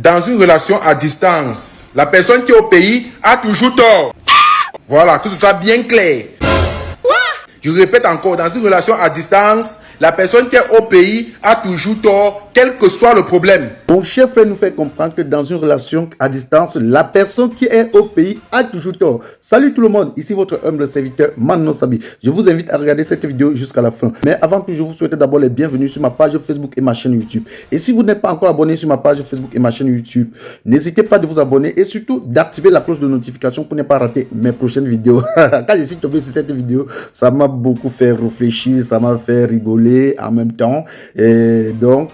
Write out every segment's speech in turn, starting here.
Dans une relation à distance, la personne qui est au pays a toujours tort. Voilà, que ce soit bien clair. Je répète encore, dans une relation à distance, la personne qui est au pays a toujours tort, quel que soit le problème. Mon cher frère nous fait comprendre que dans une relation à distance, la personne qui est au pays a toujours tort. Salut tout le monde, ici votre humble serviteur Manon Sabi. Je vous invite à regarder cette vidéo jusqu'à la fin. Mais avant tout, je vous souhaite d'abord les bienvenus sur ma page Facebook et ma chaîne YouTube. Et si vous n'êtes pas encore abonné sur ma page Facebook et ma chaîne YouTube, n'hésitez pas de vous abonner et surtout d'activer la cloche de notification pour ne pas rater mes prochaines vidéos. Quand je suis tombé sur cette vidéo, ça m'a beaucoup fait réfléchir, ça m'a fait rigoler en même temps. Et donc,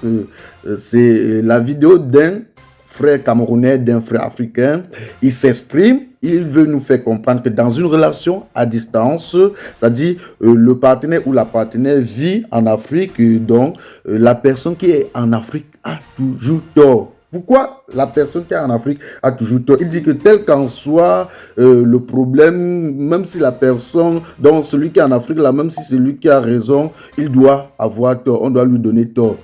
c'est la vidéo d'un frère camerounais, d'un frère africain. Il s'exprime, il veut nous faire comprendre que dans une relation à distance, c'est-à-dire le partenaire ou la partenaire vit en Afrique, donc la personne qui est en Afrique a toujours tort. Pourquoi la personne qui est en Afrique a toujours tort? Il dit que tel qu'en soit le problème, même si la personne, donc celui qui est en Afrique, là, même si c'est lui qui a raison, il doit avoir tort, on doit lui donner tort.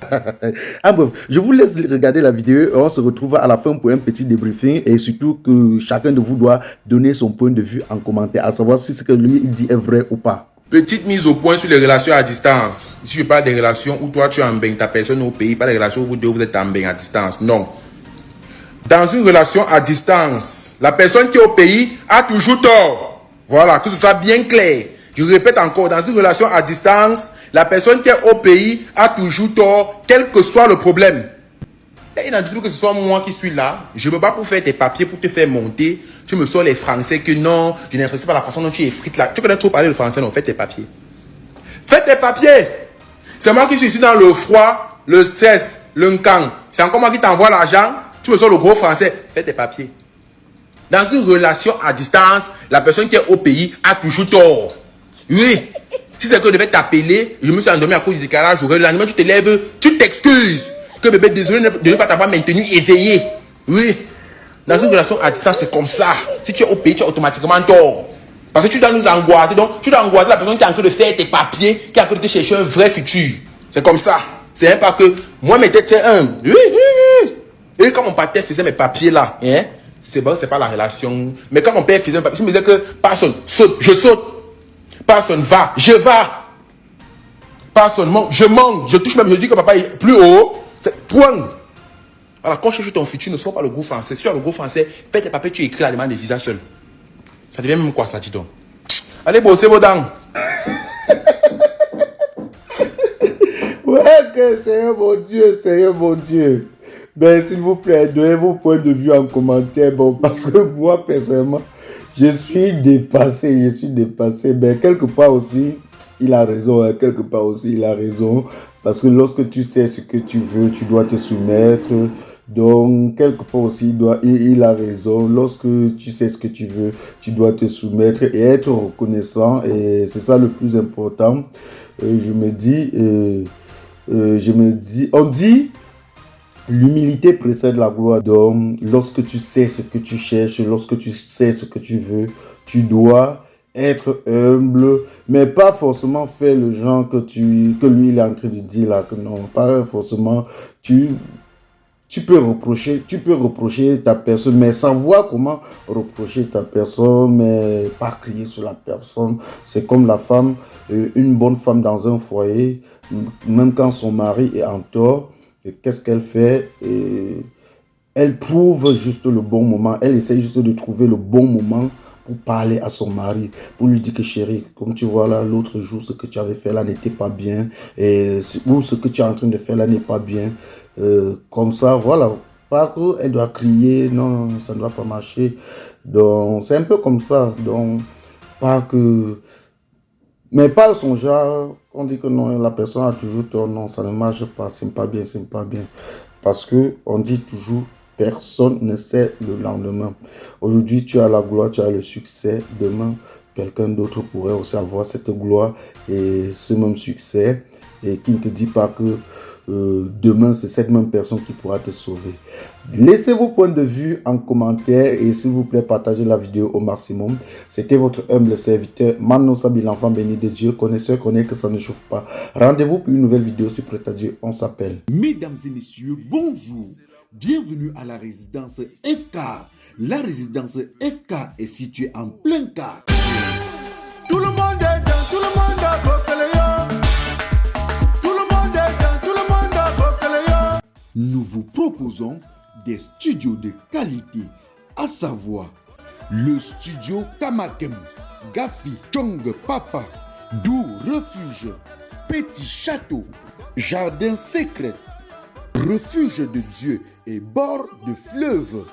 Ah, bref, je vous laisse regarder la vidéo, on se retrouve à la fin pour un petit débriefing et surtout que chacun de vous doit donner son point de vue en commentaire, à savoir si ce que lui il dit est vrai ou pas. Petite mise au point sur les relations à distance. Ici, je parle des relations où toi, tu es en bain, ta personne au pays, pas des relations où vous deux, vous êtes en bain à distance. Non. Dans une relation à distance, la personne qui est au pays a toujours tort. Voilà, que ce soit bien clair. Je répète encore, dans une relation à distance, la personne qui est au pays a toujours tort, quel que soit le problème. Et il n'en dit que ce soit moi qui suis là, je me bats pour faire tes papiers, pour te faire monter. Tu me sors les français que non, je n'apprécie pas la façon dont tu es frite là. Tu connais trop parler le français, non, fais tes papiers. Fais tes papiers. C'est moi qui suis ici dans le froid, le stress, le camp. C'est encore moi qui t'envoie l'argent. Tu me sors le gros français, fais tes papiers. Dans une relation à distance, la personne qui est au pays a toujours tort. Oui. Si c'est que je devais t'appeler, je me suis endormi à cause du décalage horaire. Le lendemain, tu te lèves, tu t'excuses. Que bébé, désolé de ne pas t'avoir maintenu éveillé. Oui. Dans une relation à distance, c'est comme ça. Si tu es au pays, tu as automatiquement tort. Parce que tu dois nous angoisser. Donc, tu dois angoisser la personne qui est en train de faire tes papiers, qui est en train de te chercher un vrai futur. C'est comme ça. C'est pas que moi, mes têtes, c'est un. Oui, oui, oui. Et quand mon père faisait mes papiers là, hein, c'est bon, c'est pas la relation. Mais quand mon père faisait mes papiers, il me disait que personne saute, je saute. Personne va, je va. Personne manque, je manque. Je touche même, je dis que papa est plus haut. C'est point. Alors, quand tu cherches ton futur, ne sois pas le gros français. Si tu as le gros français, fais tes papiers, tu écris la demande de visa seul. Ça devient même quoi ça, dis donc. Allez, bosser vos dents. Ouais, que Seigneur mon Dieu, Seigneur mon Dieu. Ben, s'il vous plaît, donnez vos points de vue en commentaire. Bon, parce que moi, personnellement, je suis dépassé. Ben, quelque part aussi, il a raison. Hein, quelque part aussi, il a raison. Parce que lorsque tu sais ce que tu veux, tu dois te soumettre. Donc, quelque part aussi, il a raison. Lorsque tu sais ce que tu veux, tu dois te soumettre et être reconnaissant. Et c'est ça le plus important. Je me dis, on dit, l'humilité précède la gloire. Donc, lorsque tu sais ce que tu cherches, lorsque tu sais ce que tu veux, tu dois être humble, mais pas forcément faire le genre que lui il est en train de dire là, que non, pas forcément. Tu peux reprocher ta personne, mais savoir comment reprocher ta personne, mais pas crier sur la personne. C'est comme la femme, une bonne femme dans un foyer, même quand son mari est en tort, qu'est-ce qu'elle fait? Elle trouve juste le bon moment, elle essaie juste de trouver le bon moment pour parler à son mari, pour lui dire que chérie, comme tu vois là, l'autre jour, ce que tu avais fait là n'était pas bien, ou ce que tu es en train de faire là n'est pas bien. Comme ça, voilà. Pas qu'elle doit crier, non, ça ne doit pas marcher. Donc, c'est un peu comme ça. Donc, pas que... Mais pas son genre, on dit que non, la personne a toujours tort, non, ça ne marche pas, c'est pas bien, c'est pas bien. Parce que on dit toujours, personne ne sait le lendemain. Aujourd'hui, tu as la gloire, tu as le succès. Demain, quelqu'un d'autre pourrait aussi avoir cette gloire et ce même succès. Et qui ne te dit pas que demain, c'est cette même personne qui pourra te sauver. Laissez vos points de vue en commentaire et s'il vous plaît, partagez la vidéo au maximum. C'était votre humble serviteur, Manon Sabi, l'enfant béni de Dieu. Connaisseur connaît que ça ne chauffe pas. Rendez-vous pour une nouvelle vidéo, si prêt à Dieu, on s'appelle. Mesdames et messieurs, bonjour. Bienvenue à la résidence FK. La résidence FK est située en plein quart. Tout le monde est dans, tout le monde a Bokeleo. Tout le monde est dans, tout le monde a Bokeleo. Nous vous proposons des studios de qualité, à savoir le studio Kamakem, Gafi, Chong Papa, Doux Refuge, Petit Château, Jardin Secret, Refuge de Dieu et bord de fleuve.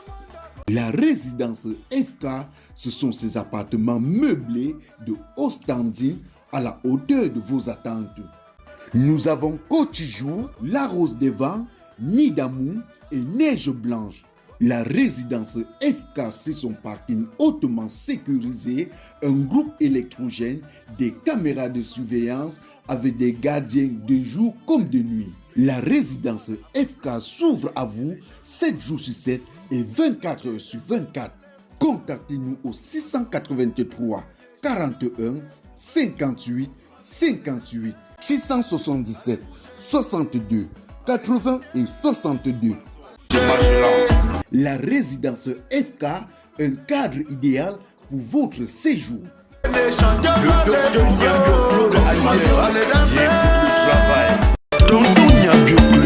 La résidence FK, ce sont ces appartements meublés de haut standing à la hauteur de vos attentes. Nous avons Cotijour, La Rose des Vents, Nid d'amour et Neige Blanche. La résidence FK, c'est son parking hautement sécurisé, un groupe électrogène, des caméras de surveillance avec des gardiens de jour comme de nuit. La résidence FK s'ouvre à vous 7 jours sur 7 et 24 heures sur 24. Contactez-nous au 683 41 58 58 677 62 80 et 62. La résidence FK, un cadre idéal pour votre séjour. Le docteur Nyambio Claude Albert, il écoute le travail. Tonton Nyambio